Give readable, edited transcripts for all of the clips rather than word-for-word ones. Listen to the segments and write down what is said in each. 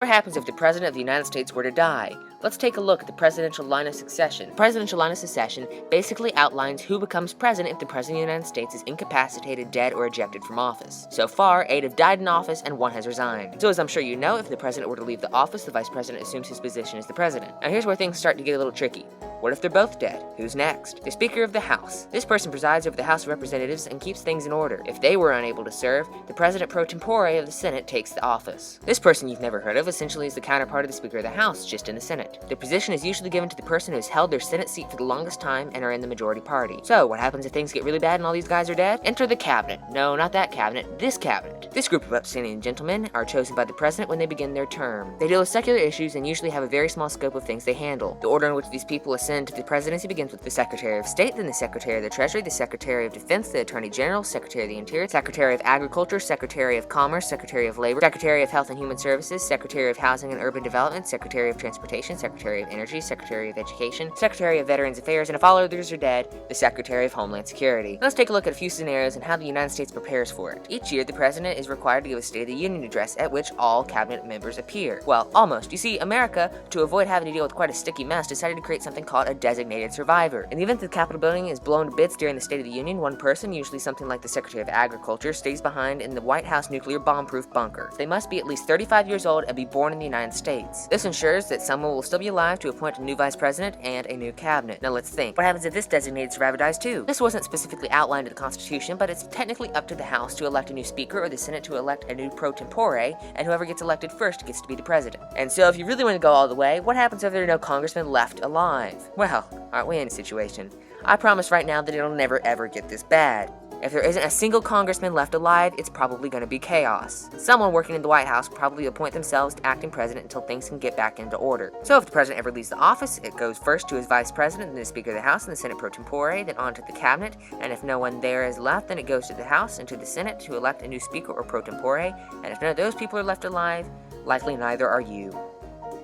What happens if the President of the United States were to die? Let's take a look at the presidential line of succession. The presidential line of succession basically outlines who becomes president if the President of the United States is incapacitated, dead, or ejected from office. So far, 8 have died in office and 1 has resigned. So as I'm sure you know, if the President were to leave the office, the Vice President assumes his position as the President. Now here's where things start to get a little tricky. What if they're both dead? Who's next? The Speaker of the House. This person presides over the House of Representatives and keeps things in order. If they were unable to serve, the President pro tempore of the Senate takes the office. This person you've never heard of essentially is the counterpart of the Speaker of the House, just in the Senate. The position is usually given to the person who has held their Senate seat for the longest time and are in the majority party. So, what happens if things get really bad and all these guys are dead? Enter the cabinet. No, not that cabinet, this cabinet. This group of upstanding gentlemen are chosen by the President when they begin their term. They deal with secular issues and usually have a very small scope of things they handle. The order in which these people ascend to the presidency begins with the Secretary of State, then the Secretary of the Treasury, the Secretary of Defense, the Attorney General, Secretary of the Interior, Secretary of Agriculture, Secretary of Commerce, Secretary of Labor, Secretary of Health and Human Services, Secretary of Housing and Urban Development, Secretary of Transportation, Secretary of Energy, Secretary of Education, Secretary of Veterans Affairs, and if all others are dead, the Secretary of Homeland Security. Let's take a look at a few scenarios and how the United States prepares for it. Each year, the President is required to give a State of the Union address at which all cabinet members appear. Well, almost. You see, America, to avoid having to deal with quite a sticky mess, decided to create something called a designated survivor. In the event that the Capitol building is blown to bits during the State of the Union, one person, usually something like the Secretary of Agriculture, stays behind in the White House nuclear bomb-proof bunker. They must be at least 35 years old and be born in the United States. This ensures that someone will still be alive to appoint a new vice president and a new cabinet. Now let's think. What happens if this designated survivor dies too? This wasn't specifically outlined in the Constitution, but it's technically up to the House to elect a new speaker or the Senate to elect a new pro tempore, and whoever gets elected first gets to be the president. And so if you really want to go all the way, what happens if there are no congressmen left alive? Well, aren't we in a situation? I promise right now that it'll never ever get this bad. If there isn't a single congressman left alive, it's probably going to be chaos. Someone working in the White House will probably appoint themselves to acting president until things can get back into order. So if the president ever leaves the office, it goes first to his vice president, then the Speaker of the House and the Senate pro tempore, then on to the cabinet, and if no one there is left, then it goes to the House and to the Senate to elect a new speaker or pro tempore, and if none of those people are left alive, likely neither are you.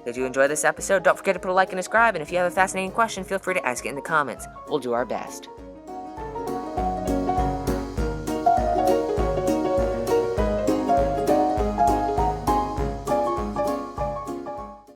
Did you enjoy this episode? Don't forget to put a like and subscribe, and if you have a fascinating question, feel free to ask it in the comments. We'll do our best.